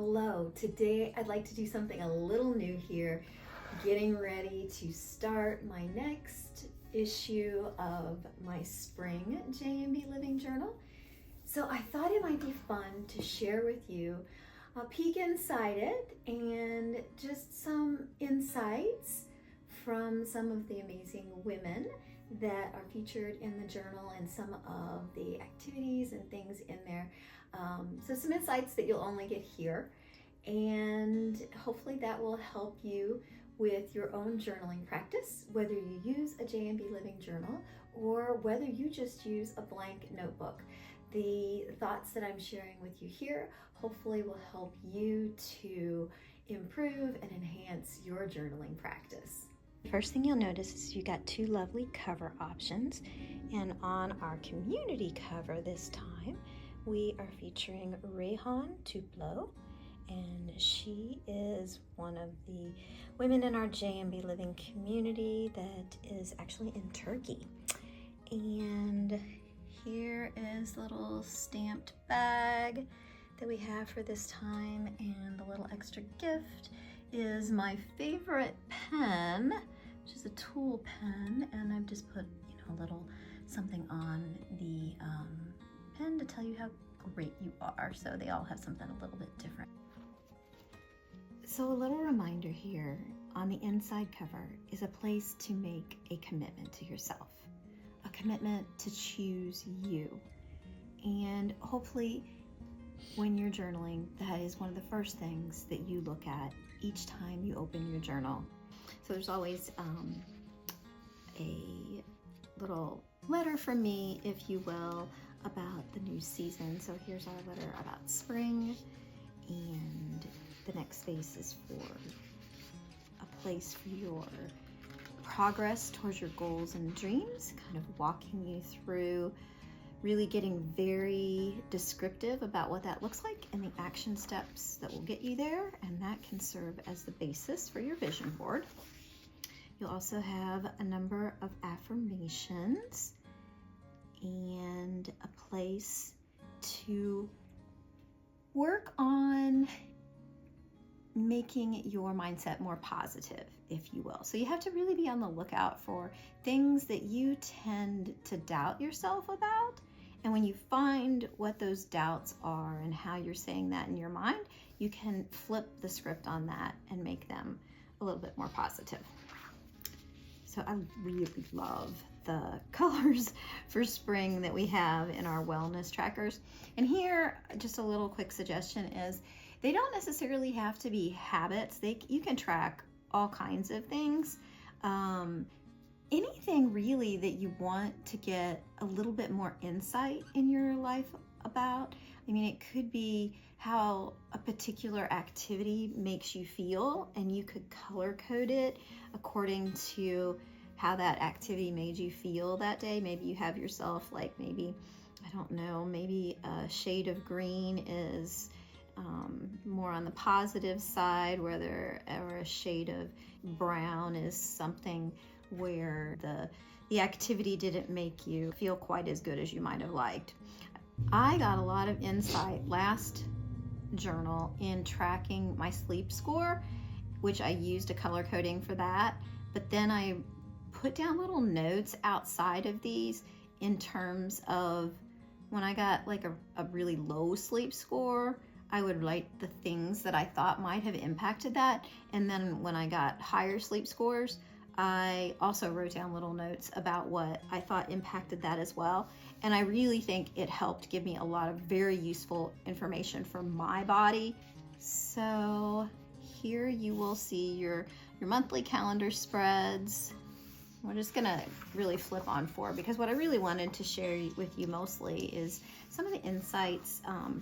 Hello, today I'd like to do something a little new here, getting ready to start my next issue of my spring JMB Living Journal. So I thought it might be fun to share with you a peek inside it and just some insights from some of the amazing women that are featured in the journal and some of the activities and things in there. So some insights that you'll only get here, and hopefully that will help you with your own journaling practice, whether you use a JMB Living Journal or whether you just use a blank notebook. The thoughts that I'm sharing with you here hopefully will help you to improve and enhance your journaling practice. First thing you'll notice is you got two lovely cover options, and on our community cover this time we are featuring Rehan Tuplo, and she is one of the women in our JMB Living community that is actually in Turkey. And here is the little stamped bag that we have for this time, and the little extra gift is my favorite pen, which is a tool pen, and I've just put a little something on the pen to tell you how great you are. So they all have something a little bit different. So a little reminder here on the inside cover is a place to make a commitment to yourself, a commitment to choose you. And hopefully when you're journaling, that is one of the first things that you look at each time you open your journal. So there's always a little letter from me, if you will, about the new season. So here's our letter about spring, and the next space is for a place for your progress towards your goals and dreams, kind of walking you through really getting very descriptive about what that looks like and the action steps that will get you there, and that can serve as the basis for your vision board. You'll also have a number of affirmations and a place to work on making your mindset more positive, if you will. So you have to really be on the lookout for things that you tend to doubt yourself about. And when you find what those doubts are and how you're saying that in your mind, you can flip the script on that and make them a little bit more positive. So I really love the colors for spring that we have in our wellness trackers. And here, just a little quick suggestion is they don't necessarily have to be habits. You can track all kinds of things. Anything really that you want to get a little bit more insight in your life about. I mean, it could be how a particular activity makes you feel, and you could color code it according to how that activity made you feel that day. Maybe you have yourself like, maybe, I don't know, maybe a shade of green is more on the positive side, or a shade of brown is something where the activity didn't make you feel quite as good as you might have liked. I got a lot of insight last journal in tracking my sleep score, which I used a color coding for that, but then I put down little notes outside of these in terms of when I got like a really low sleep score, I would write the things that I thought might have impacted that. And then when I got higher sleep scores, I also wrote down little notes about what I thought impacted that as well. And I really think it helped give me a lot of very useful information for my body. So here you will see your monthly calendar spreads. We're just gonna really flip on 4, because what I really wanted to share with you mostly is some of the insights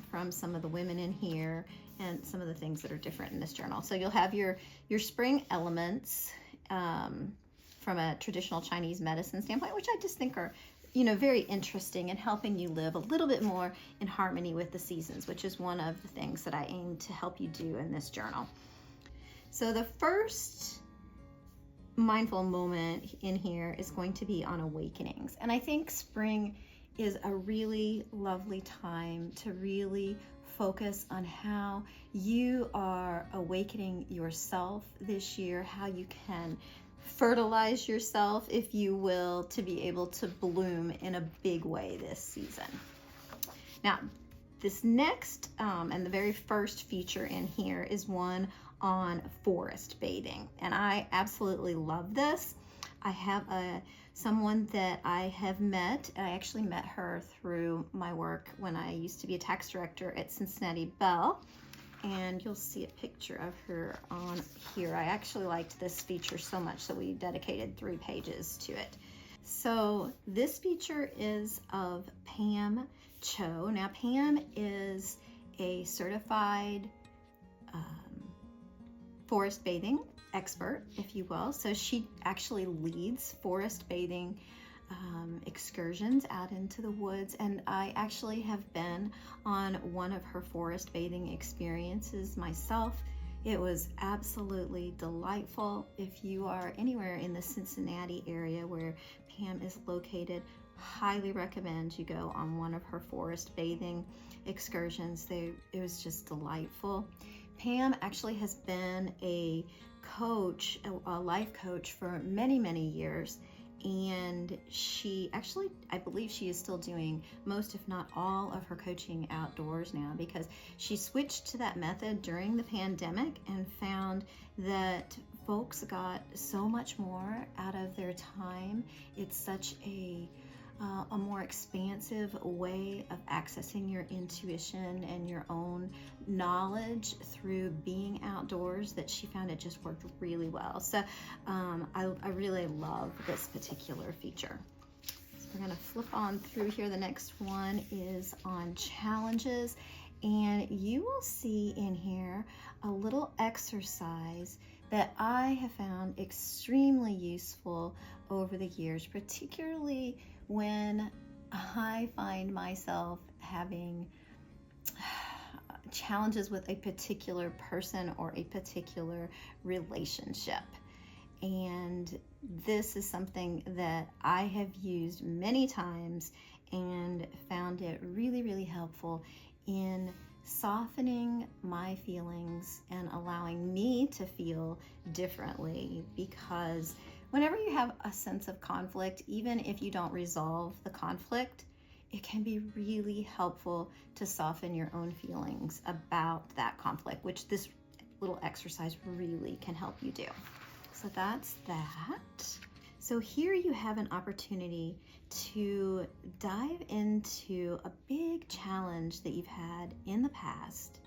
from some of the women in here and some of the things that are different in this journal. So you'll have your spring elements from a traditional Chinese medicine standpoint, which I just think are very interesting in helping you live a little bit more in harmony with the seasons, which is one of the things that I aim to help you do in this journal. So the first mindful moment in here is going to be on awakenings. And I think spring is a really lovely time to really focus on how you are awakening yourself this year, how you can fertilize yourself, if you will, to be able to bloom in a big way this season. Now, this next and the very first feature in here is one on forest bathing, and I absolutely love this. I have someone that I have met. I actually met her through my work when I used to be a tax director at Cincinnati Bell, and you'll see a picture of her on here. I actually liked this feature so much that we dedicated 3 pages to it. So this feature is of Pam Cho. Now, Pam is a certified forest bathing expert, if you will. So she actually leads forest bathing excursions out into the woods, and I actually have been on one of her forest bathing experiences myself. It was absolutely delightful. If you are anywhere in the Cincinnati area where Pam is located, highly recommend you go on one of her forest bathing excursions. It was just delightful. Pam actually has been a coach, a life coach for many, many years. And she actually, I believe she is still doing most, if not all, of her coaching outdoors now, because she switched to that method during the pandemic and found that folks got so much more out of their time. It's such a more expansive way of accessing your intuition and your own knowledge through being outdoors that she found it just worked really well. So I really love this particular feature. So we're going to flip on through here. The next one is on challenges, and you will see in here a little exercise that I have found extremely useful over the years, particularly when I find myself having challenges with a particular person or a particular relationship. And this is something that I have used many times and found it really, really helpful in softening my feelings and allowing me to feel differently, because whenever you have a sense of conflict, even if you don't resolve the conflict, it can be really helpful to soften your own feelings about that conflict, which this little exercise really can help you do. So that's that. So here you have an opportunity to dive into a big challenge that you've had in the past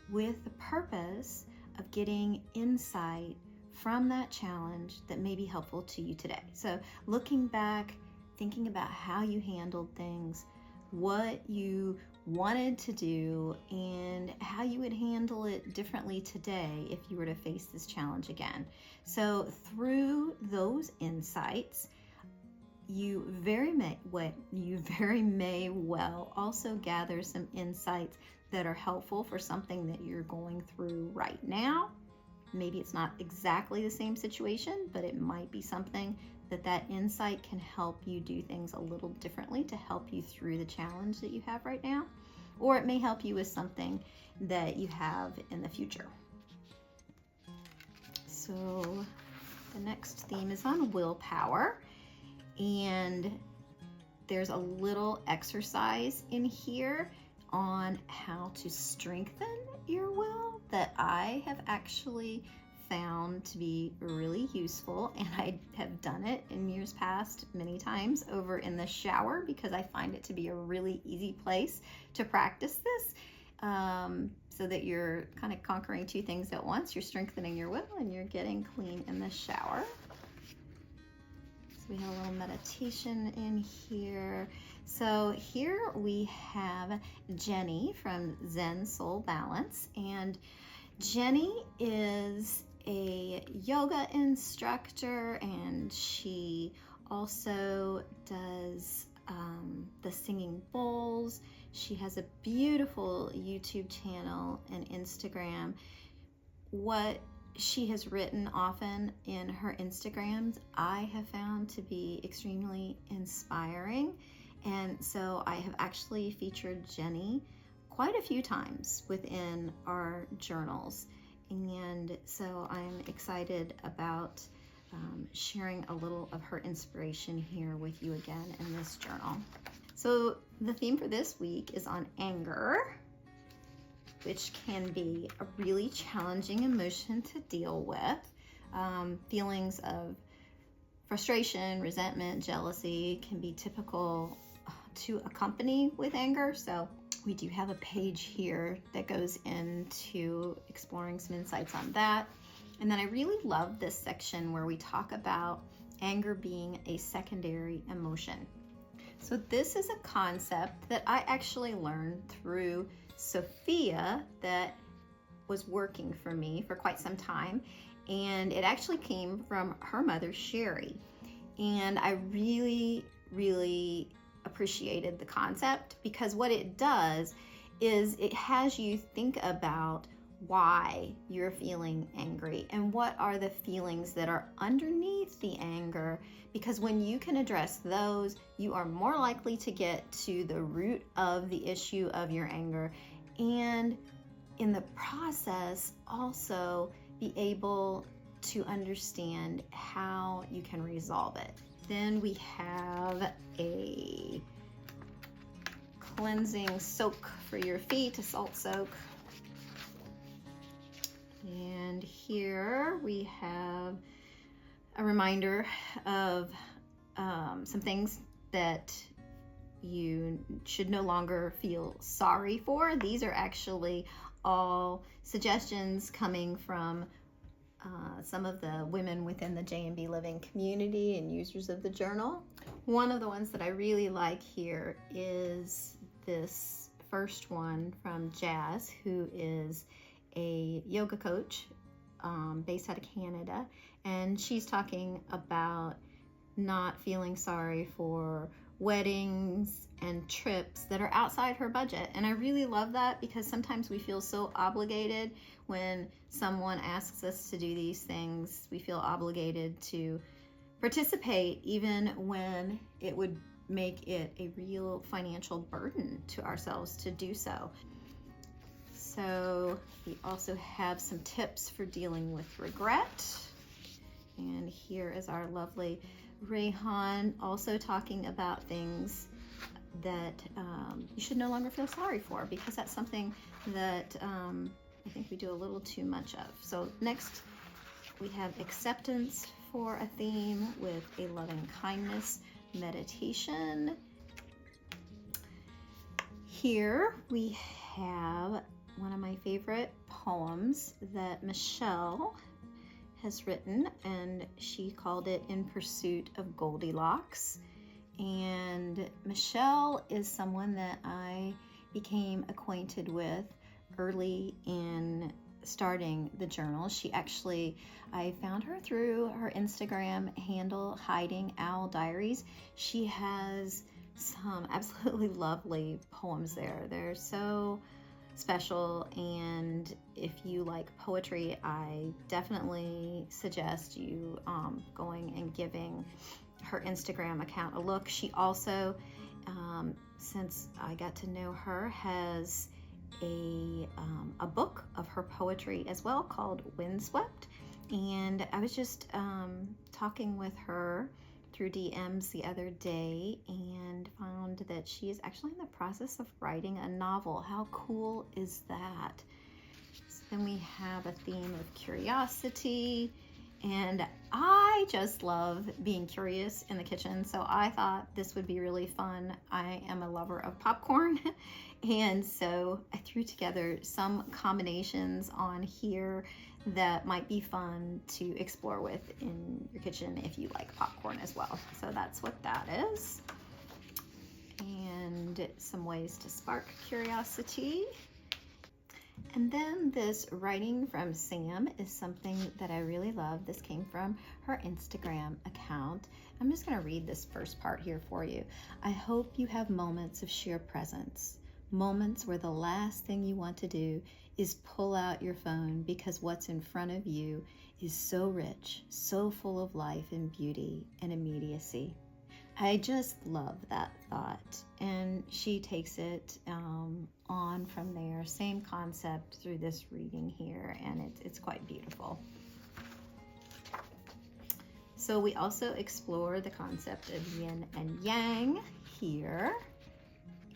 with the purpose of getting insight from that challenge that may be helpful to you today. So looking back, thinking about how you handled things, what you wanted to do, and how you would handle it differently today if you were to face this challenge again. So through those insights, you very may well also gather some insights that are helpful for something that you're going through right now. Maybe it's not exactly the same situation, but it might be something that insight can help you do things a little differently to help you through the challenge that you have right now. Or it may help you with something that you have in the future. So the next theme is on willpower, and there's a little exercise in here on how to strengthen your will that I have actually found to be really useful, and I have done it in years past many times over in the shower, because I find it to be a really easy place to practice this, so that you're kind of conquering 2 things at once. You're strengthening your will and you're getting clean in the shower. So we have a little meditation in here. So here we have Jenny from Zen Soul Balance, and Jenny is a yoga instructor, and she also does the singing bowls. She has a beautiful YouTube channel and Instagram. What she has written often in her Instagrams, I have found to be extremely inspiring. And so I have actually featured Jenny quite a few times within our journals. And so I'm excited about sharing a little of her inspiration here with you again in this journal. So the theme for this week is on anger, which can be a really challenging emotion to deal with. Feelings of frustration, resentment, jealousy can be typical to accompany with anger. So we do have a page here that goes into exploring some insights on that. And then I really love this section where we talk about anger being a secondary emotion. So this is a concept that I actually learned through Sophia that was working for me for quite some time. And it actually came from her mother, Sherry. And I really, really appreciated the concept, because what it does is it has you think about why you're feeling angry and what are the feelings that are underneath the anger, because when you can address those, you are more likely to get to the root of the issue of your anger, and in the process also be able to understand how you can resolve it. Then we have a cleansing soak for your feet, a salt soak. And here we have a reminder of some things that you should no longer feel sorry for. These are actually all suggestions coming from some of the women within the JMB Living community and users of the journal. One of the ones that I really like here is this first one from Jazz, who is a yoga coach based out of Canada, and she's talking about not feeling sorry for weddings and trips that are outside her budget. And I really love that, because sometimes we feel so obligated when someone asks us to do these things. We feel obligated to participate even when it would make it a real financial burden to ourselves to do so. So we also have some tips for dealing with regret. And here is our lovely Rayhan also talking about things that you should no longer feel sorry for, because that's something that I think we do a little too much of. So next we have acceptance for a theme with a loving kindness meditation. Here we have one of my favorite poems that Michelle has written, and she called it In Pursuit of Goldilocks. And Michelle is someone that I became acquainted with early in starting the journal. I found her through her Instagram handle, Hiding Owl Diaries. She has some absolutely lovely poems there. They're so special, and if you like poetry, I definitely suggest you going and giving her Instagram account a look. She also, since I got to know her, has a book of her poetry as well called Windswept. And I was just talking with her through DMs the other day and found that she is actually in the process of writing a novel. How cool is that? So then we have a theme of curiosity, and I just love being curious in the kitchen, so I thought this would be really fun. I am a lover of popcorn, and so I threw together some combinations on here that might be fun to explore with in your kitchen if you like popcorn as well. So that's what that is. And some ways to spark curiosity. And then this writing from Sam is something that I really love. This came from her Instagram account. I'm just going to read this first part here for you. I hope you have moments of sheer presence. Moments where the last thing you want to do is pull out your phone, because what's in front of you is so rich, so full of life and beauty and immediacy. I just love that thought, and she takes it on from there. Same concept through this reading here, and it's quite beautiful. So we also explore the concept of yin and yang here,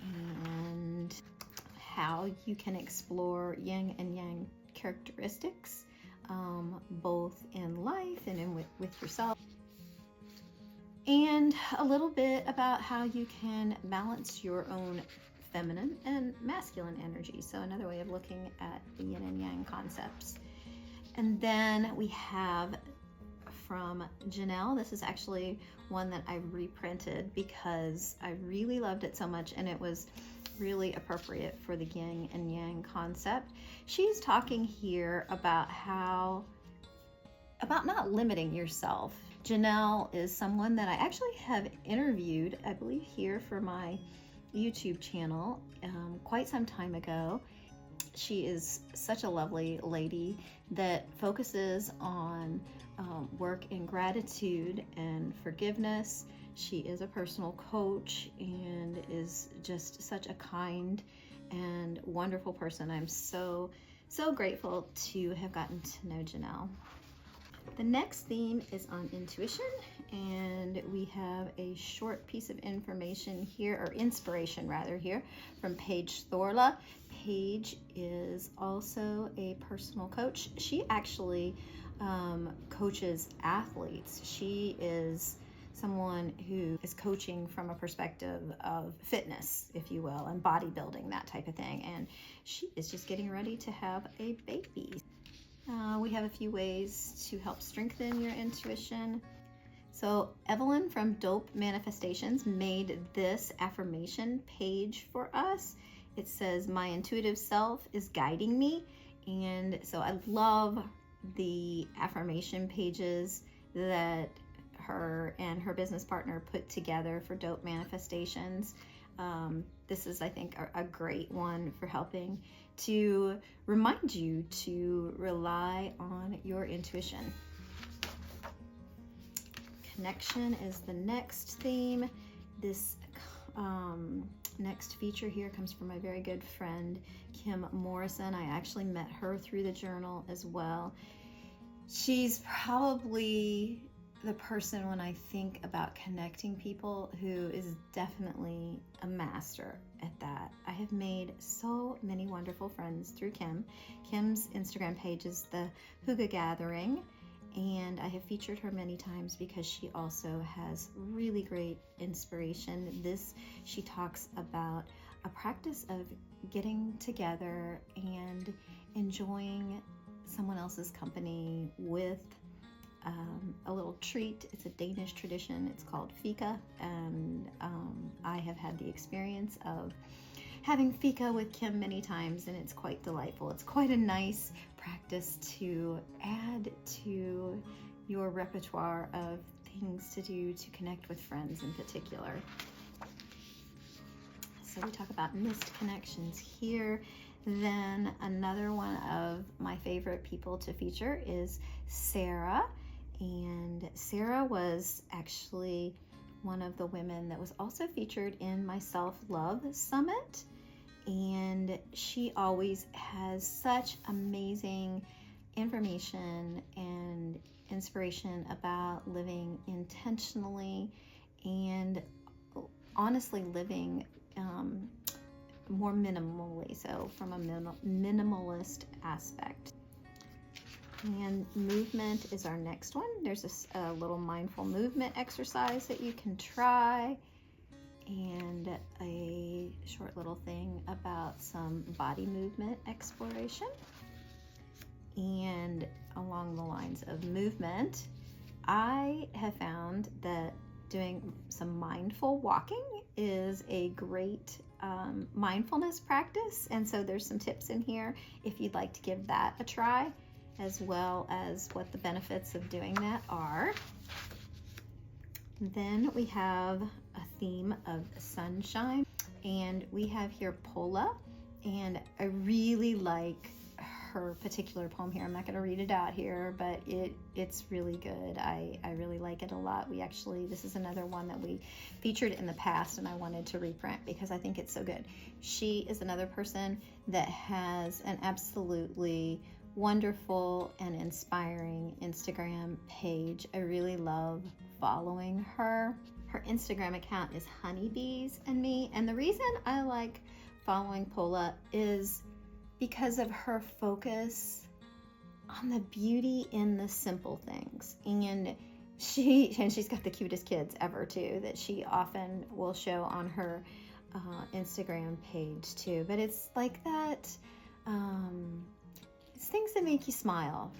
and how you can explore yin and yang characteristics, both in life and with yourself. And a little bit about how you can balance your own feminine and masculine energy. So another way of looking at the yin and yang concepts. And then we have from Janelle. This is actually one that I reprinted because I really loved it so much, and it was really appropriate for the yin and yang concept. She's talking here about not limiting yourself. Janelle is someone that I actually have interviewed, I believe here for my YouTube channel quite some time ago. She is such a lovely lady that focuses on work in gratitude and forgiveness. She is a personal coach and is just such a kind and wonderful person. I'm so grateful to have gotten to know Janelle. The next theme is on intuition, and we have a short piece of information here, or inspiration rather, here from Paige Thorla. Paige is also a personal coach. She actually coaches athletes. She is someone who is coaching from a perspective of fitness, if you will, and bodybuilding, that type of thing. And she is just getting ready to have a baby. We have a few ways to help strengthen your intuition. So Evelyn from Dope Manifestations made this affirmation page for us. It says, "My intuitive self is guiding me." And so I love the affirmation pages that her and her business partner put together for Dope Manifestations. This is, I think, a great one for helping to remind you to rely on your intuition. Connection is the next theme. This next feature here comes from my very good friend, Kim Morrison. I actually met her through the journal as well. She's probably the person, when I think about connecting people, who is definitely a master at that. I have made so many wonderful friends through Kim. Kim's Instagram page is the Hygge Gathering, and I have featured her many times because she also has really great inspiration. She talks about a practice of getting together and enjoying someone else's company with a little treat. It's a Danish tradition. It's called fika, and I have had the experience of having fika with Kim many times, and it's quite delightful. It's quite a nice practice to add to your repertoire of things to do to connect with friends in particular. So we talk about missed connections here. Then another one of my favorite people to feature is Sarah. And Sarah was actually one of the women that was also featured in my Self-Love Summit. And she always has such amazing information and inspiration about living intentionally and honestly living more minimally, so from a minimalist aspect. And movement is our next one. There's a little mindful movement exercise that you can try, and a short little thing about some body movement exploration. And along the lines of movement, I have found that doing some mindful walking is a great mindfulness practice, and so there's some tips in here if you'd like to give that a try, as well as what the benefits of doing that are. Then we have a theme of sunshine, and we have here Pola, and I really like her particular poem here. I'm not going to read it out here, but it's really good. I really like it a lot. This is another one that we featured in the past, and I wanted to reprint because I think it's so good. She is another person that has an absolutely wonderful and inspiring Instagram page. I really love following her. Her Instagram account is Honeybees and Me, and the reason I like following Paula is because of her focus on the beauty in the simple things. And she's got the cutest kids ever too, that she often will show on her Instagram page too. But it's like that, it's things that make you smile.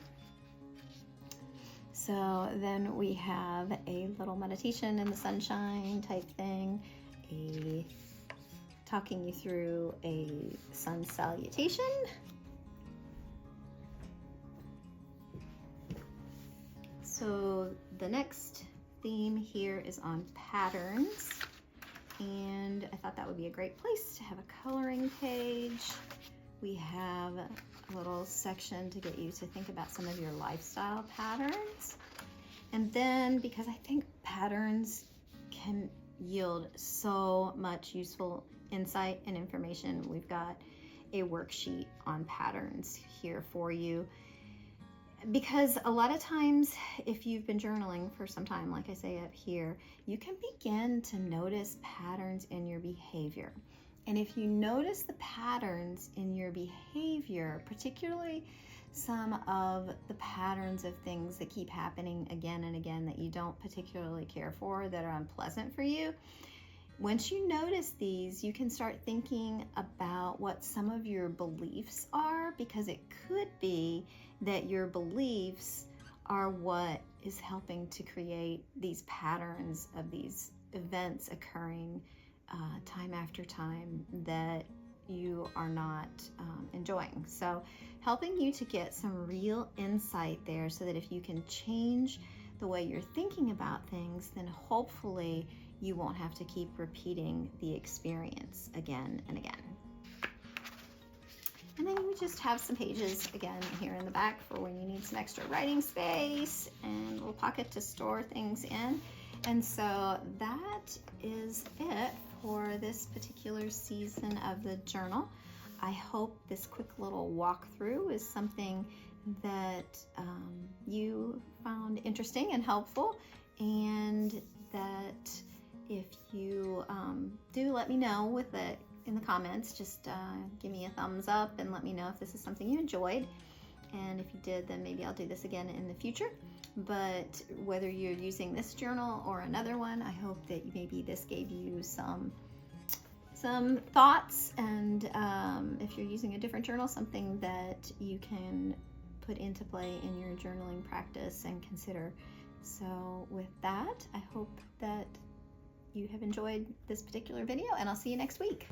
So then we have a little meditation in the sunshine type thing, talking you through a sun salutation. So the next theme here is on patterns, and I thought that would be a great place to have a coloring page. We have a little section to get you to think about some of your lifestyle patterns. And then, because I think patterns can yield so much useful insight and information, we've got a worksheet on patterns here for you. Because a lot of times, if you've been journaling for some time, like I say up here, you can begin to notice patterns in your behavior. And if you notice the patterns in your behavior, particularly some of the patterns of things that keep happening again and again that you don't particularly care for, that are unpleasant for you, once you notice these, you can start thinking about what some of your beliefs are, because it could be that your beliefs are what is helping to create these patterns of these events occurring time after time that you are not enjoying. So helping you to get some real insight there, so that if you can change the way you're thinking about things, then hopefully you won't have to keep repeating the experience again and again. And then we just have some pages again here in the back for when you need some extra writing space, and a little pocket to store things in. And so that is it for this particular season of the journal. I hope this quick little walkthrough is something that you found interesting and helpful, and that if you do, let me know with it in the comments. Just give me a thumbs up and let me know if this is something you enjoyed. And if you did, then maybe I'll do this again in the future. But whether you're using this journal or another one, I hope that maybe this gave you some thoughts, and if you're using a different journal, something that you can put into play in your journaling practice and consider. So with that, I hope that you have enjoyed this particular video, and I'll see you next week.